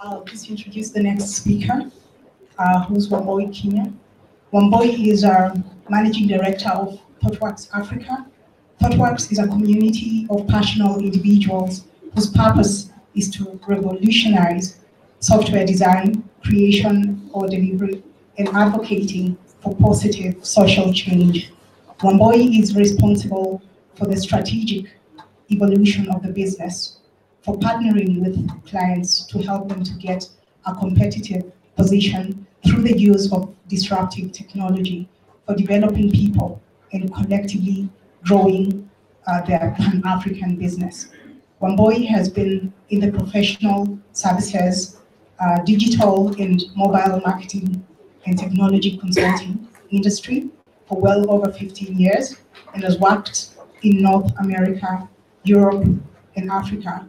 I'll just introduce the next speaker, who's Wambui Kinya. Wambui is Managing Director of Thoughtworks Africa. Thoughtworks is a community of passionate individuals whose purpose is to revolutionize software design, creation, or delivery, and advocating for positive social change. Wambui is responsible for the strategic evolution of the business, for partnering with clients to help them to get a competitive position through the use of disruptive technology, for developing people and collectively growing their Pan-African business. Wambui has been in the professional services, digital and mobile marketing and technology consulting industry for well over 15 years and has worked in North America, Europe, and Africa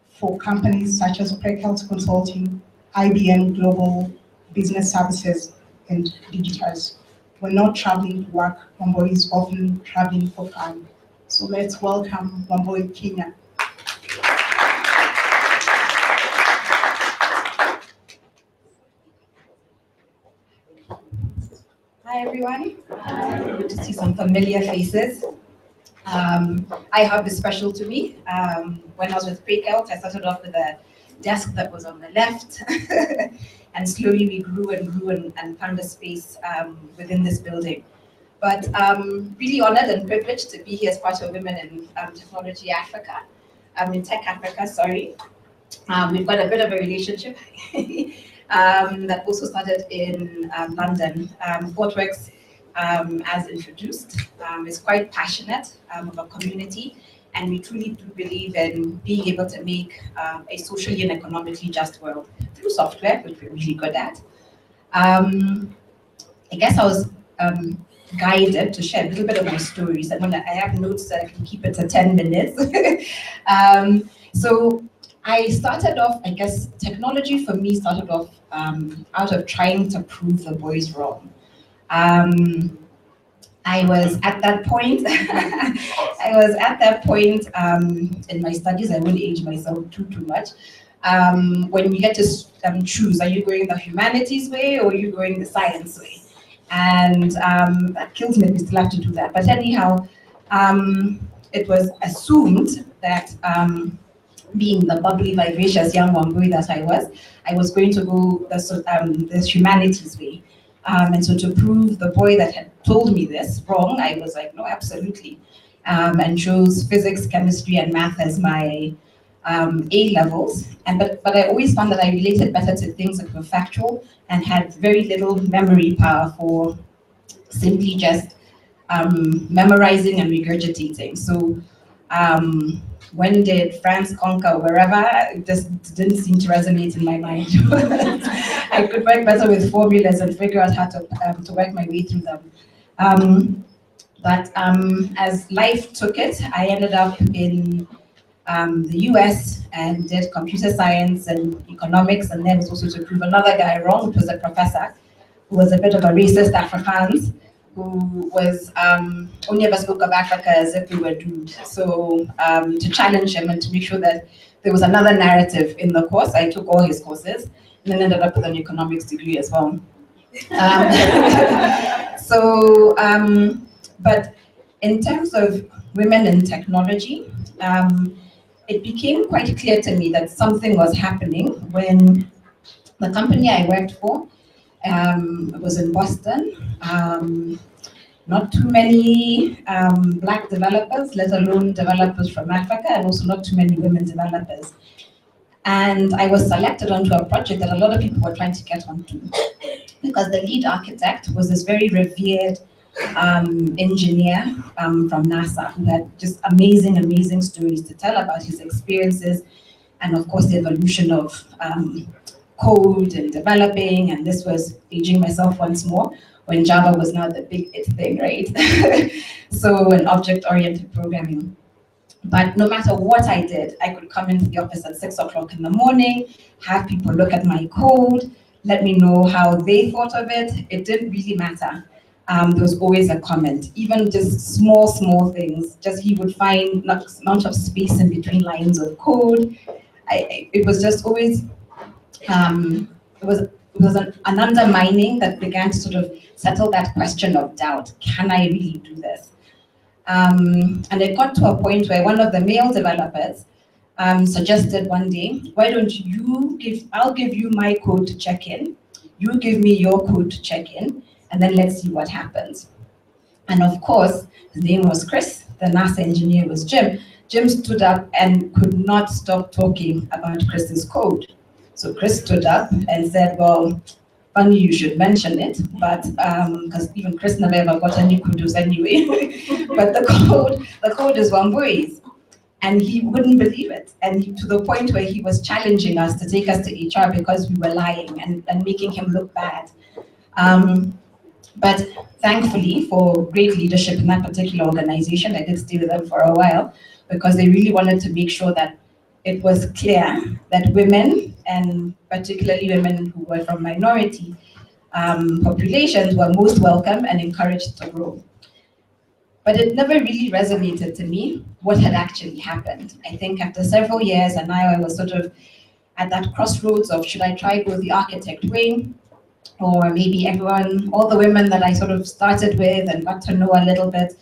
for companies such as Praekelt Consulting, IBM Global Business Services, and Digitas. We're not traveling to work, Wambui is often traveling for fun. So let's welcome Wambui Kinya. Hi everyone, good to see some familiar faces. I have this special to me. When I was with Praekelt, I started off with a desk that was on the left, and slowly we grew and found a space within this building. But really honored and privileged to be here as part of Women in Technology Africa, in Tech Africa, sorry. We've got a bit of a relationship that also started in London. Thoughtworks, as introduced, is quite passionate of a community, and we truly do believe in being able to make a socially and economically just world through software, which we're really good at. I guess I was guided to share a little bit of my stories. I have notes that I can keep it to 10 minutes. So I started off, I guess, technology for me started off out of trying to prove the boys wrong. I was at that point, in my studies, I won't age myself too much, when you get to choose, are you going the humanities way or are you going the science way? And that kills me, we still have to do that. But anyhow, it was assumed that being the bubbly, vivacious young Wambui that I was going to go the humanities way. And so to prove the boy that had told me this wrong, I was like, no, absolutely. And chose physics, chemistry, and math as my A levels. But I always found that I related better to things that were factual and had very little memory power for simply just memorizing and regurgitating. So when did France conquer wherever, it just didn't seem to resonate in my mind. I could work better with formulas and figure out how to work my way through them. But as life took it, I ended up in the US and did computer science and economics, and then was also to prove another guy wrong, which was a professor who was a bit of a racist Afrikaans, who was only ever spoke of Africa as if we were doomed. So to challenge him and to make sure that there was another narrative in the course, I took all his courses and then ended up with an economics degree as well. But in terms of women in technology, it became quite clear to me that something was happening when the company I worked for was in Boston. Not too many Black developers, let alone developers from Africa, and also not too many women developers. And I was selected onto a project that a lot of people were trying to get onto, because the lead architect was this very revered engineer from NASA, who had just amazing stories to tell about his experiences, and of course the evolution of code and developing. And this was aging myself once more, when Java was now the big it thing, right? So an object-oriented programming. But no matter what I did, I could come into the office at 6 o'clock in the morning, have people look at my code, let me know how they thought of it. It didn't really matter. There was always a comment, even just small things. Just he would find not amount of space in between lines of code. It was just always it was an undermining that began to sort of settle that question of doubt. Can I really do this? And it got to a point where one of the male developers suggested one day, why don't you I'll give you my code to check in, you give me your code to check in, and then let's see what happens. And of course, his name was Chris, the NASA engineer was Jim. Jim stood up and could not stop talking about Chris's code. So Chris stood up and said, well, funny you should mention it, but because even Chris never ever got any kudos anyway. But the code is Wambui's. And he wouldn't believe it. And to the point where he was challenging us to take us to HR because we were lying and making him look bad. But thankfully, for great leadership in that particular organization, I did stay with them for a while because they really wanted to make sure that it was clear that women, and particularly women who were from minority populations, were most welcome and encouraged to grow. But it never really resonated to me what had actually happened. I think after several years, and now I was sort of at that crossroads of should I try go the architect way, or maybe all the women that I sort of started with and got to know a little bit,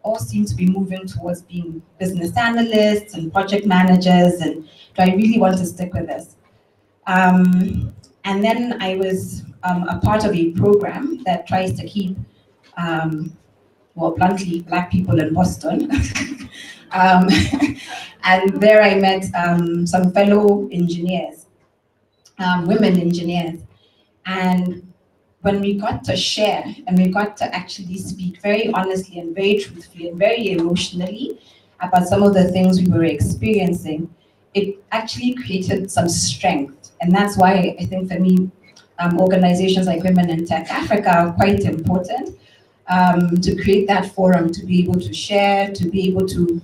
all seem to be moving towards being business analysts and project managers, and do I really want to stick with this? And then I was a part of a program that tries to keep, well, bluntly, Black people in Boston. And there I met some fellow engineers, women engineers. And when we got to share and we got to actually speak very honestly and very truthfully and very emotionally about some of the things we were experiencing, it actually created some strength. And that's why I think for me, organizations like Women in Tech Africa are quite important, to create that forum, to be able to share, to be able to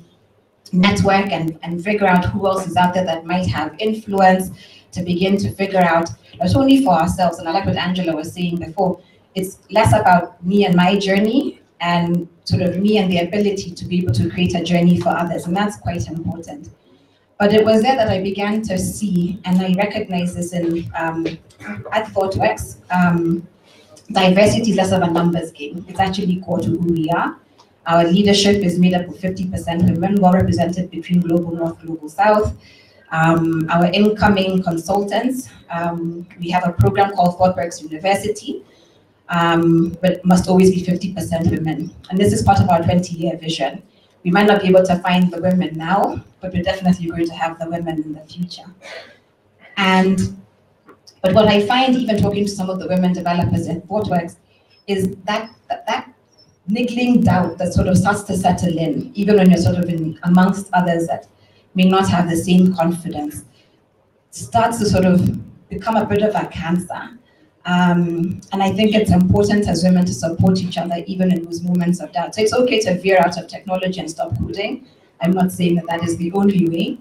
network and figure out who else is out there that might have influence, to begin to figure out not only for ourselves, and I like what Angela was saying before, it's less about me and my journey and sort of me and the ability to be able to create a journey for others, and that's quite important. But it was there that I began to see, and I recognize this in at Thoughtworks, diversity is less of a numbers game. It's actually core to who we are. Our leadership is made up of 50% women, well represented between Global North, Global South. Our incoming consultants, we have a program called Thoughtworks University, but must always be 50% women. And this is part of our 20-year vision. We might not be able to find the women now, but we're definitely going to have the women in the future. But what I find, even talking to some of the women developers at Thoughtworks, is that niggling doubt that sort of starts to settle in, even when you're sort of in amongst others that may not have the same confidence, starts to sort of become a bit of a cancer. And I think it's important as women to support each other even in those moments of doubt. So it's okay to veer out of technology and stop coding. I'm not saying that that is the only way,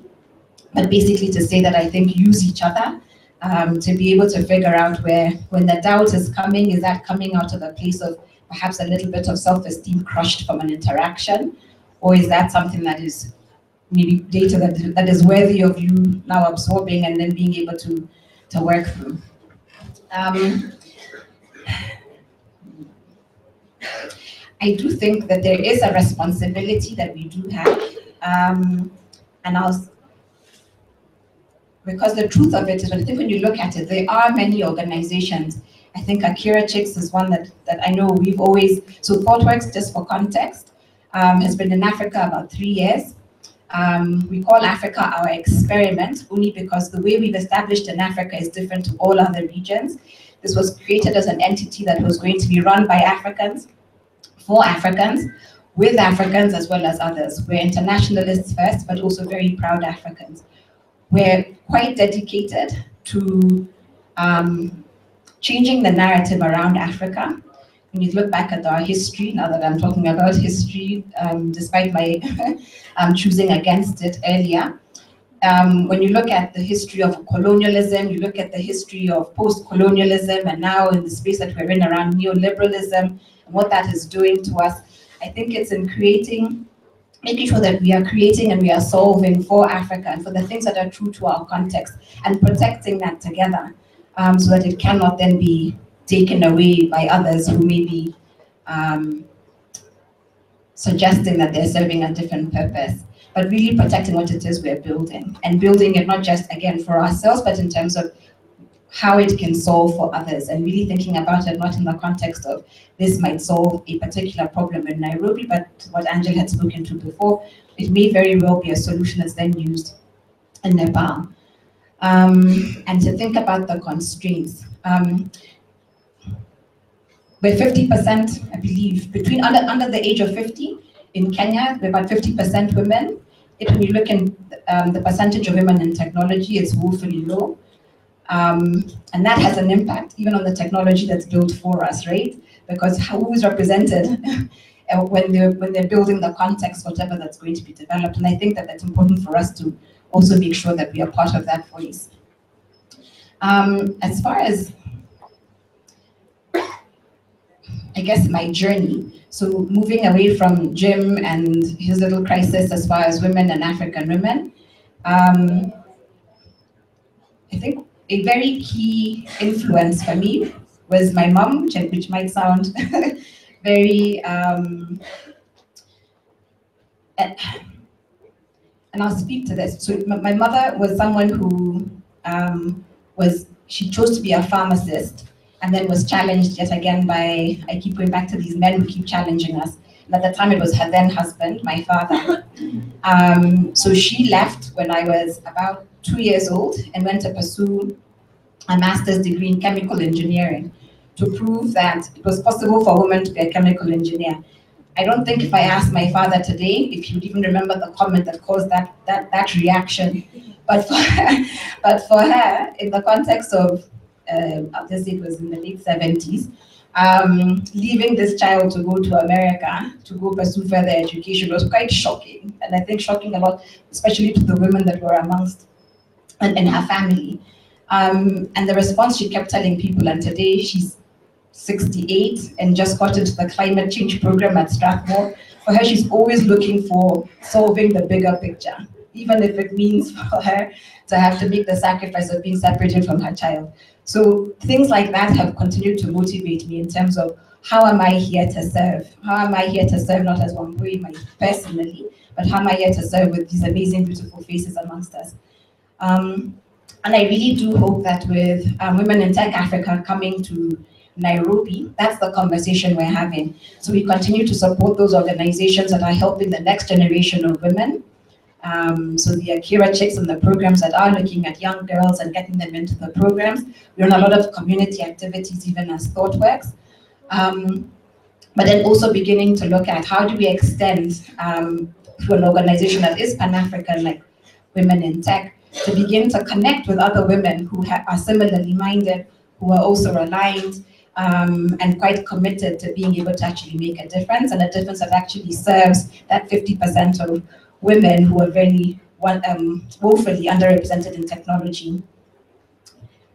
but basically to say that I think use each other to be able to figure out where, when the doubt is coming, is that coming out of a place of perhaps a little bit of self-esteem crushed from an interaction, or is that something that is maybe data that is worthy of you now absorbing and then being able to work through. I do think that there is a responsibility that we do have, because the truth of it is, I think when you look at it, there are many organizations. I think Akira Chicks is one that I know we've always, so Thoughtworks, just for context, has been in Africa about 3 years. We call Africa our experiment only because the way we've established in Africa is different to all other regions. This was created as an entity that was going to be run by Africans, for Africans, with Africans as well as others. We're internationalists first, but also very proud Africans. We're quite dedicated to changing the narrative around Africa. When you look back at our history, now that I'm talking about history, despite my choosing against it earlier, when you look at the history of colonialism, you look at the history of post-colonialism, and now in the space that we're in around neoliberalism, and what that is doing to us, I think it's in creating making sure that we are creating and we are solving for Africa and for the things that are true to our context, and protecting that together, so that it cannot then be taken away by others who may be suggesting that they're serving a different purpose. But really protecting what it is we're building, and building it not just, again, for ourselves, but in terms of how it can solve for others, and really thinking about it not in the context of this might solve a particular problem in Nairobi, but what Angel had spoken to before, it may very well be a solution that's then used in Nepal. And to think about the constraints. We're 50%, I believe, between under the age of 50 in Kenya, we're about 50% women. Yet when you look in the percentage of women in technology, it's woefully low. And that has an impact even on the technology that's built for us, right? Because who is represented when they're building the context, whatever that's going to be developed. And I think that that's important for us to also make sure that we are part of that voice. As far as, I guess, my journey, so moving away from Jim and his little crisis as far as women and African women, I think a very key influence for me was my mom, which might sound very, and I'll speak to this. So my mother was someone who she chose to be a pharmacist, and then was challenged yet again by, I keep going back to these men who keep challenging us. And at the time it was her then husband, my father. So she left when I was about 2 years old and went to pursue a master's degree in chemical engineering to prove that it was possible for women to be a chemical engineer. I don't think if I asked my father today, if he would even remember the comment that caused that reaction. But for her, in the context of, obviously it was in the late 70s, leaving this child to go to America to go pursue further education was quite shocking. And I think shocking a lot, especially to the women that were amongst and in her family. And the response she kept telling people, and today she's 68 and just got into the climate change program at Strathmore. For her, she's always looking for solving the bigger picture, even if it means for her to have to make the sacrifice of being separated from her child. So things like that have continued to motivate me in terms of how am I here to serve? How am I here to serve not as Wambui personally, but how am I here to serve with these amazing, beautiful faces amongst us? And I really do hope that with Women in Tech Africa coming to Nairobi, that's the conversation we're having. So we continue to support those organizations that are helping the next generation of women. So the Akira chicks and the programs that are looking at young girls and getting them into the programs. We run a lot of community activities, even as Thoughtworks. But then also beginning to look at how do we extend through an organization that is Pan-African, like Women in Tech, to begin to connect with other women who are similarly minded, who are also aligned, and quite committed to being able to actually make a difference, and a difference that actually serves that 50% of women who are very woefully underrepresented in technology.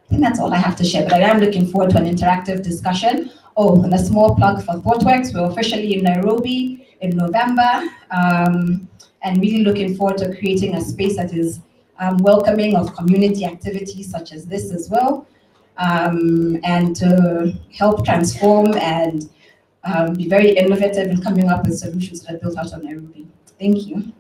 I think that's all I have to share, but I am looking forward to an interactive discussion. Oh, and a small plug for Thoughtworks. We're officially in Nairobi in November, and really looking forward to creating a space that is welcoming of community activities such as this as well, and to help transform and be very innovative in coming up with solutions that are built out of Nairobi. Thank you.